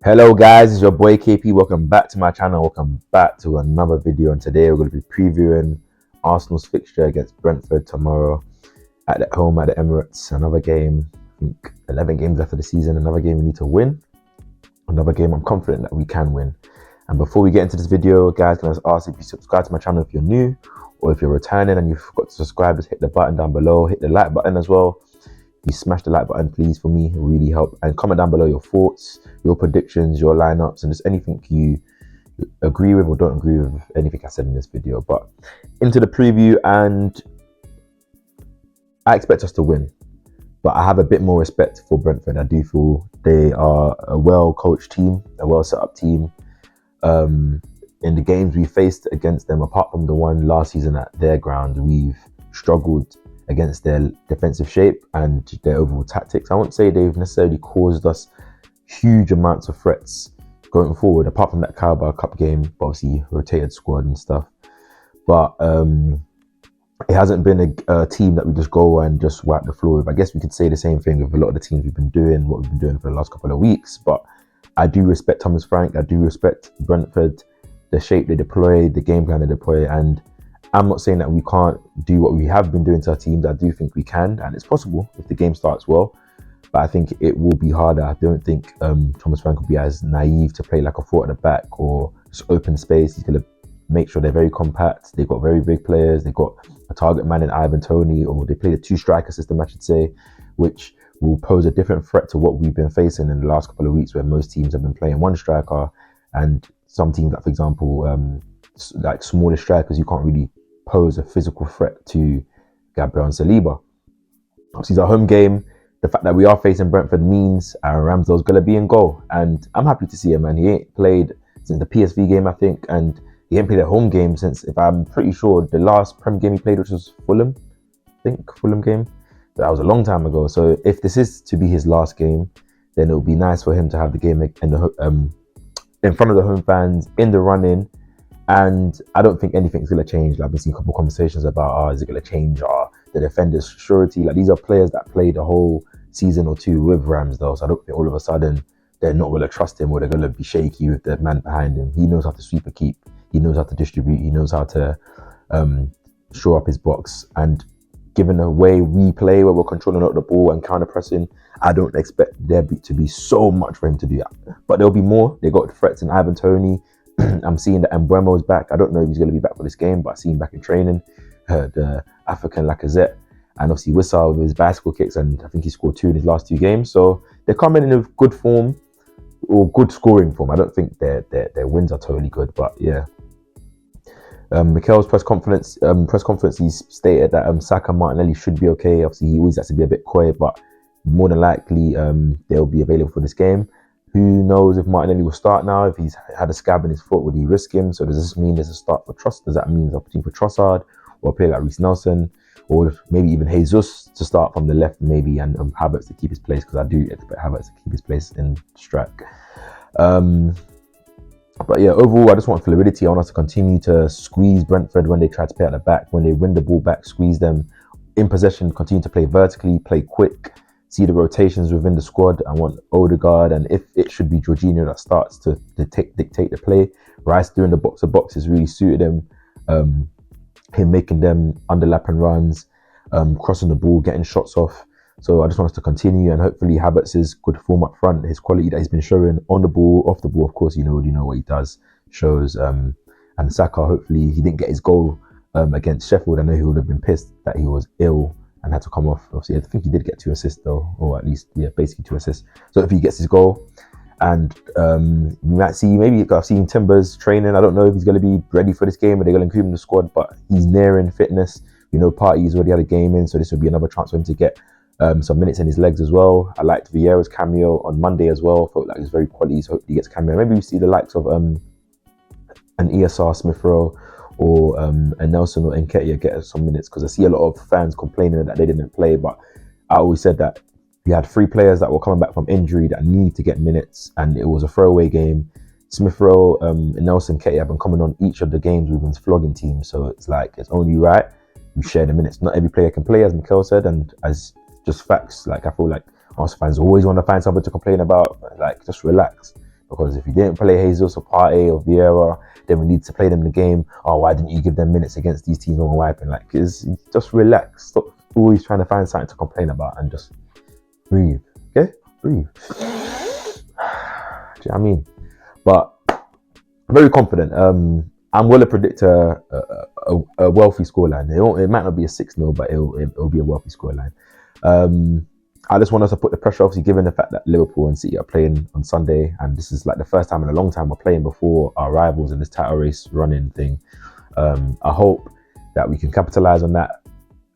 Hello guys, it's your boy KP. Welcome back to my channel. Welcome back to another video. And today we're going to be previewing Arsenal's fixture against Brentford tomorrow at home at the Emirates. Another game, I think 11 games after the season. Another game we need to win. Another game I'm confident that we can win. And before we get into this video, guys, can I just ask if you subscribe to my channel if you're new, or if you're returning and you forgot to subscribe, just hit the button down below. Hit the like button as well. You smash the like button, please, for me. It will really help. And comment down below your thoughts, your predictions, your lineups, and just anything you agree with or don't agree with anything I said in this video. But into the preview, and I expect us to win. But I have a bit more respect for Brentford. I do feel they are a well-coached team, a well-set-up team. In the games we faced against them, apart from the one last season at their ground, we've struggled against their defensive shape and their overall tactics. I won't say they've necessarily caused us huge amounts of threats going forward, apart from that Carabao Cup game, but obviously rotated squad and stuff. But it hasn't been a team that we just go and just wipe the floor with. I guess we could say the same thing with a lot of the teams we've been doing, what we've been doing for the last couple of weeks. But I do respect Thomas Frank. I do respect Brentford, the shape they deploy, the game plan they deploy, and I'm not saying that we can't do what we have been doing to our teams. I do think we can, and it's possible if the game starts well. But I think it will be harder. I don't think Thomas Frank will be as naive to play like a 4 at the back or just open space. He's going to make sure they're very compact. They've got very big players. They've got a target man in Ivan Toney, or they play the 2-striker system, I should say, which will pose a different threat to what we've been facing in the last couple of weeks, where most teams have been playing 1 striker, and some teams, like for example, like smaller strikers, you can't really pose a physical threat to Gabriel and Saliba. Obviously, it's our home game. The fact that we are facing Brentford means Aaron Ramsdale's going to be in goal, and I'm happy to see him, man. He ain't played since the PSV game, I think, and he ain't played a home game since, if I'm pretty sure, the last Prem game he played, which was Fulham, I think, Fulham game. That was a long time ago. So if this is to be his last game, then it would be nice for him to have the game in front of the home fans, in the run-in. And I don't think anything's going to change. Like, I've been seeing a couple of conversations about, is it going to change the defender's surety? Like, these are players that played a whole season or two with Ramsdale. So I don't think all of a sudden they're not going to trust him, or they're going to be shaky with the man behind him. He knows how to sweep a keep. He knows how to distribute. He knows how to shore up his box. And given the way we play, where we're controlling out the ball and counter-pressing, I don't expect there to be so much for him to do that. But there'll be more. They got threats in Ivan Toney. I'm seeing that Mbeumo's back. I don't know if he's going to be back for this game, but I see him back in training. The African Lacazette, and obviously Wissal with his bicycle kicks, and I think he scored 2 in his last 2 games. So they're coming in with good form, or good scoring form. I don't think their wins are totally good, but yeah. Mikel's press conference, he's stated that Saka, Martinelli should be okay. Obviously, he always has to be a bit quiet, but more than likely they'll be available for this game. Who knows if Martinelli will start now? If he's had a scab in his foot, would he risk him? So does this mean there's a start for Trossard? Does that mean there's an opportunity for Trossard, or a player like Reece Nelson, or maybe even Jesus to start from the left, maybe, and Havertz to keep his place, because I do expect Havertz to keep his place in strike. But yeah, overall, I just want fluidity. I want us to continue to squeeze Brentford when they try to play at the back. When they win the ball back, squeeze them in possession, continue to play vertically, play quick, see the rotations within the squad. I want Odegaard, and if it should be Jorginho that starts to dictate the play. Rice doing the box-to-box has really suited him. Him making them underlapping runs, crossing the ball, getting shots off. So I just want us to continue, and hopefully Havertz's good form up front, his quality that he's been showing on the ball, off the ball, of course, you know what he does, shows. And Saka, hopefully he didn't get his goal against Sheffield. I know he would have been pissed that he was ill and had to come off. Obviously, I think he did get 2 assists though, or at least, yeah, basically 2 assists. So if he gets his goal, and we might see, maybe I've seen Timbers training. I don't know if he's going to be ready for this game, or they're going to include him in the squad, but he's nearing fitness. You know, Partey's already had a game in, so this will be another chance for him to get some minutes in his legs as well. I liked Vieira's cameo on Monday as well. Felt like it's very quality, so hopefully he gets cameo. Maybe we see the likes of an ESR, Smith Rowe, or a Nelson or Nketiah get some minutes, because I see a lot of fans complaining that they didn't play. But I always said that we had 3 players that were coming back from injury that need to get minutes, and it was a throwaway game. Smith Rowe and Nelson, Nketiah have been coming on each of the games we've been flogging teams, so it's like, it's only right we share the minutes. Not every player can play, as Mikel said, and as just facts, like, I feel like Arsenal fans always want to find something to complain about. Like, just relax. Because if you didn't play Jesus or Partey or Vieira, then we need to play them in the game. Oh, why didn't you give them minutes against these teams when we're wiping? Like, just relax. Stop always trying to find something to complain about and just breathe. Okay? Breathe. Do you know what I mean? But I'm very confident. I'm going to predict a wealthy scoreline. It might not be a 6-0, but it'll be a wealthy scoreline. I just want us to put the pressure, obviously, given the fact that Liverpool and City are playing on Sunday, and this is like the first time in a long time we're playing before our rivals in this title race running thing. I hope that we can capitalize on that,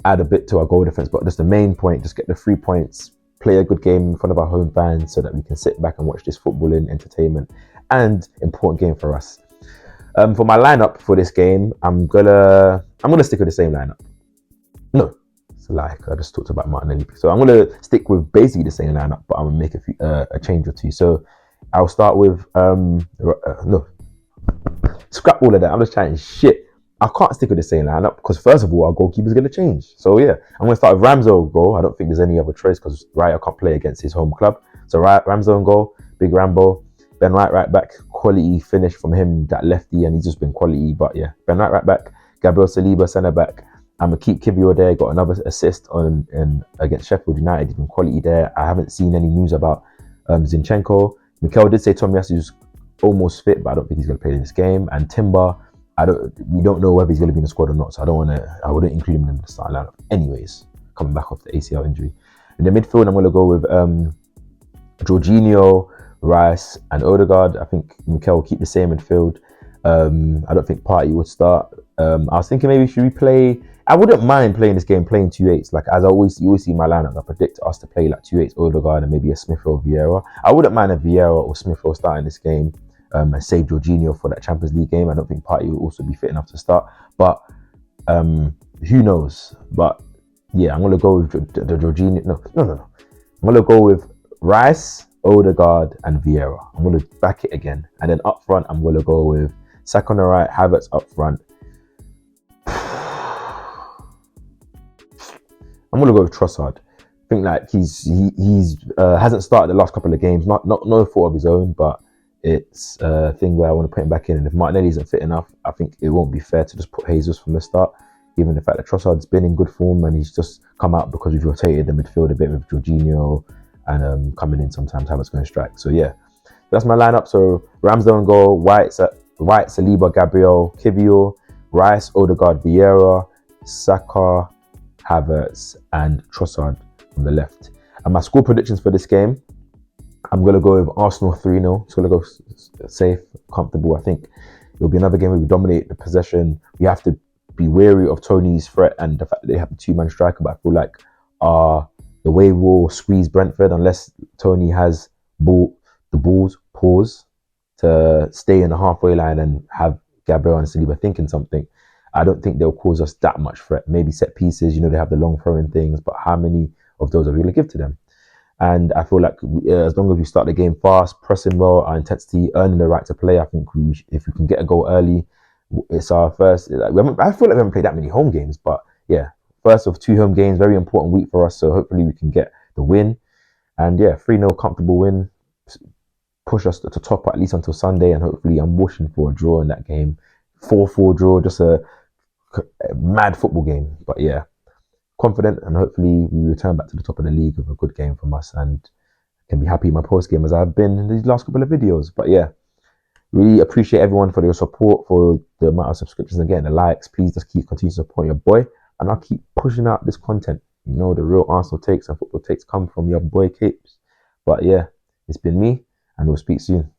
add a bit to our goal defense, but just the main point, just get the 3 points, play a good game in front of our home fans so that we can sit back and watch this footballing entertainment and important game for us. For my lineup for this game, I'm gonna stick with the same lineup. No, it's a lie. I just talked about Martinelli, so I'm gonna stick with basically the same lineup, but I'm gonna make a change or two. So I'll start with no, scrap all of that. I'm just chatting shit. I can't stick with the same lineup because first of all, our goalkeeper's gonna change. So yeah, I'm gonna start with Ramsdale goal. I don't think there's any other choice because Raya can't play against his home club. So Ramsdale goal, big Rambo. Ben White right back, quality finish from him, that lefty, and he's just been quality. But yeah, Ben White right back, Gabriel Saliba centre back. I'm gonna keep Kivior there. Got another assist against Sheffield United. He's been quality there. I haven't seen any news about Zinchenko. Mikel did say Tomiyasu almost fit, but I don't think he's gonna play in this game. And Timber, we don't know whether he's gonna be in the squad or not. So I wouldn't include him in the starting lineup. Anyways, coming back off the ACL injury. In the midfield, I'm gonna go with Jorginho, Rice and Odegaard. I think Mikel will keep the same midfield. I don't think Partey would start. I was thinking maybe should we play? I wouldn't mind playing this game, playing 2-8s. Like as you always see my lineup, I predict us to play like 2-8s Odegaard and maybe a Smith or Vieira. I wouldn't mind a Vieira or Smith or starting this game and save Jorginho for that Champions League game. I don't think Partey will also be fit enough to start, but who knows? But yeah, I'm gonna go with the Jorginho. No. I'm gonna go with Rice, Odegaard and Vieira. I'm going to back it again. And then up front, I'm going to go with Saka on the right, Havertz up front. I'm going to go with Trossard. I think like he's hasn't started the last couple of games. Not no fault of his own, but it's a thing where I want to put him back in. And if Martinelli isn't fit enough, I think it won't be fair to just put Jesus from the start, given the fact that Trossard's been in good form and he's just come out because we've rotated the midfield a bit with Jorginho and coming in sometimes Havertz going to strike. So yeah, that's my lineup. So Ramsdale on goal, White, Saliba, Gabriel, Kivior, Rice, Odegaard, Vieira, Saka, Havertz and Trossard on the left. And my score predictions for this game, I'm going to go with Arsenal 3-0. It's going to go safe, comfortable. I think it'll be another game where we dominate the possession. We have to be wary of Tony's threat and the fact that they have a two-man striker, but I feel like the way we'll squeeze Brentford, unless Tony has the balls, pause, to stay in the halfway line and have Gabriel and Saliba thinking something, I don't think they'll cause us that much threat. Maybe set pieces, they have the long throwing things, but how many of those are we going to give to them? And I feel like as long as we start the game fast, pressing well, our intensity, earning the right to play, I think if we can get a goal early, it's our first. I feel like we haven't played that many home games, but yeah, first of 2 home games, very important week for us. So hopefully we can get the win. And yeah, 3-0 comfortable win, push us to the top at least until Sunday. And hopefully I'm wishing for a draw in that game. 4-4 draw, just a mad football game. But yeah, confident, and hopefully we return back to the top of the league with a good game from us and can be happy in my post game as I've been in these last couple of videos. But yeah, really appreciate everyone for your support, for the amount of subscriptions and getting the likes. Please just continue to support your boy, and I'll keep pushing out this content. The real Arsenal takes and football takes come from your boy Capes. But yeah, it's been me, and we'll speak soon.